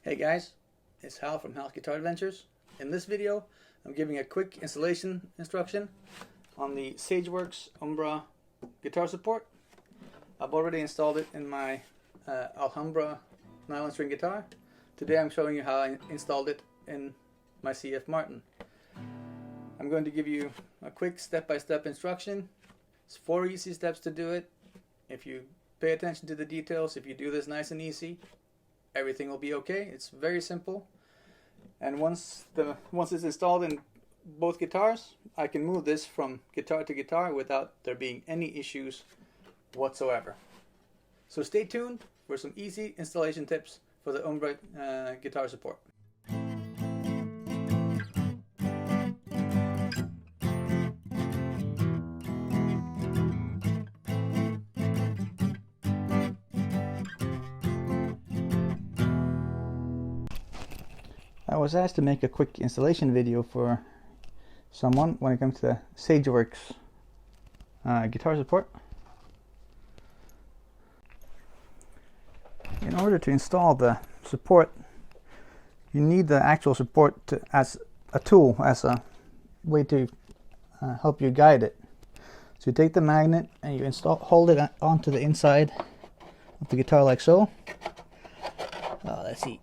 Hey guys, it's Hal from Hal's Guitar Adventures. In this video, I'm giving a quick installation instruction on the Sageworks Umbra guitar support. I've already installed it in my Alhambra nylon string guitar. Today I'm showing you how I installed it in my CF Martin. I'm going to give you a quick step-by-step instruction. It's 4 easy steps to do it. If you pay attention to the details, if you do this nice and easy, everything will be okay. It's very simple. And once it's installed in both guitars, I can move this from guitar to guitar without there being any issues whatsoever. So stay tuned for some easy installation tips for the Umbra guitar support. I was asked to make a quick installation video for someone when it comes to Sageworks guitar support. In order to install the support, you need the actual support as a tool, as a way to help you guide it. So you take the magnet and you hold it onto the inside of the guitar like so. Let's see.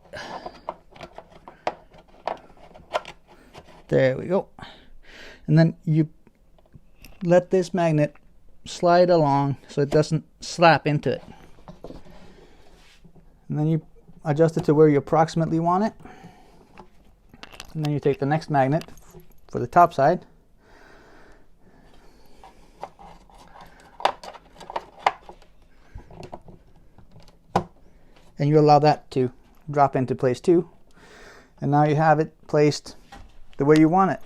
There we go. And then you let this magnet slide along so it doesn't slap into it. And then you adjust it to where you approximately want it. And then you take the next magnet for the top side. And you allow that to drop into place too. And now you have it placed the way you want it.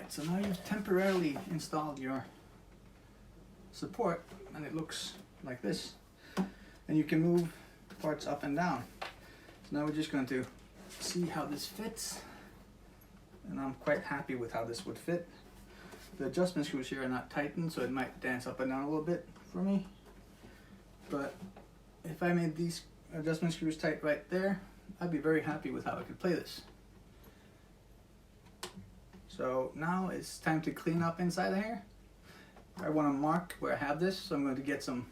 So now you've temporarily installed your support and it looks like this, and you can move parts up and down. So now we're just going to see how this fits, and I'm quite happy with how this would fit. The adjustment screws here are not tightened, so it might dance up and down a little bit for me, but if I made these adjustment screws tight right there, I'd be very happy with how I could play this. So now it's time to clean up inside of here. I want to mark where I have this, so I'm going to get some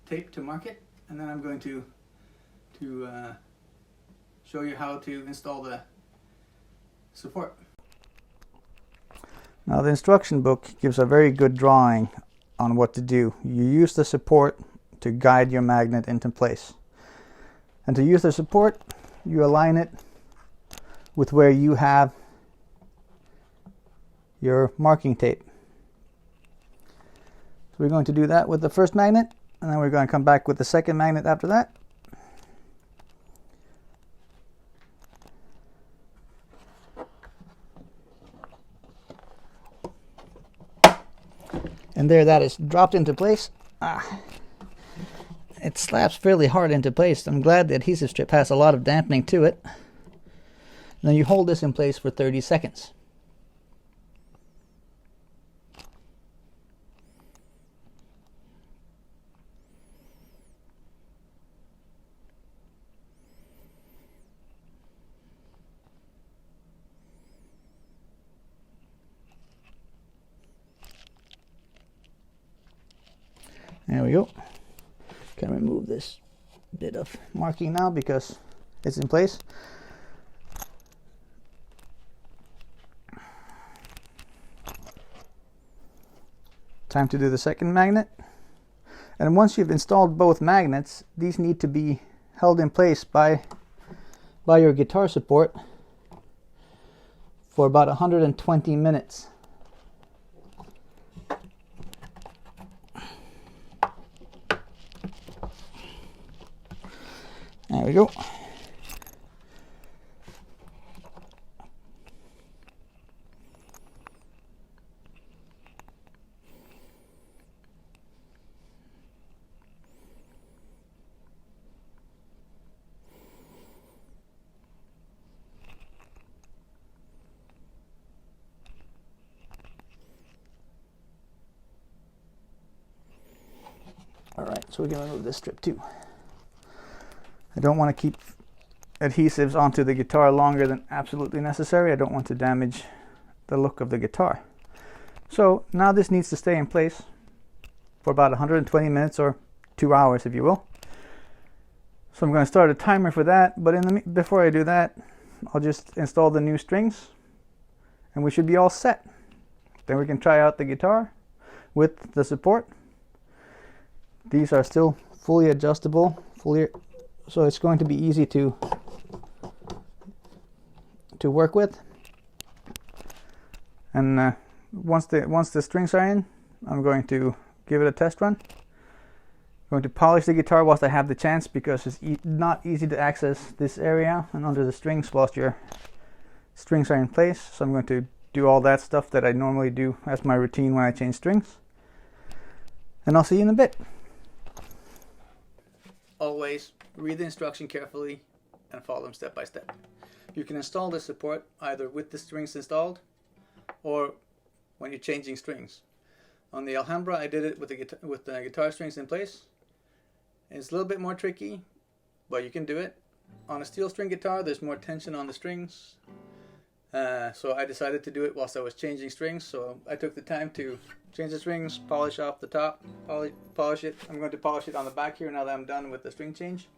tape to mark it, and then I'm going to show you how to install the support. Now the instruction book gives a very good drawing on what to do. You use the support to guide your magnet into place. And to use the support, you align it with where you have your marking tape. So we're going to do that with the first magnet, and then we're going to come back with the second magnet after that. And there, that is dropped into place. It slaps fairly hard into place. I'm glad the adhesive strip has a lot of dampening to it. And then you hold this in place for 30 seconds. There we go. Can remove this bit of marking now because it's in place. Time to do the second magnet. And once you've installed both magnets, these need to be held in place by your guitar support for about 120 minutes. There we go. Alright, so we're going to remove this strip too. I don't want to keep adhesives onto the guitar longer than absolutely necessary. I don't want to damage the look of the guitar. So now this needs to stay in place for about 120 minutes or 2 hours, if you will. So I'm going to start a timer for that, but before I do that, I'll just install the new strings and we should be all set. Then we can try out the guitar with the support. These are still fully adjustable, so it's going to be easy to work with. And once the strings are in, I'm going to give it a test run. I'm going to polish the guitar whilst I have the chance, because it's not easy to access this area and under the strings whilst your strings are in place. So I'm going to do all that stuff that I normally do as my routine when I change strings. And I'll see you in a bit. Always read the instruction carefully and follow them step by step. You can install this support either with the strings installed or when you're changing strings. On the Alhambra, I did it with the guitar strings in place. It's a little bit more tricky, but you can do it. On a steel string guitar, there's more tension on the strings. So I decided to do it whilst I was changing strings. So I took the time to change the strings, polish off the top, polish it. I'm going to polish it on the back here now that I'm done with the string change.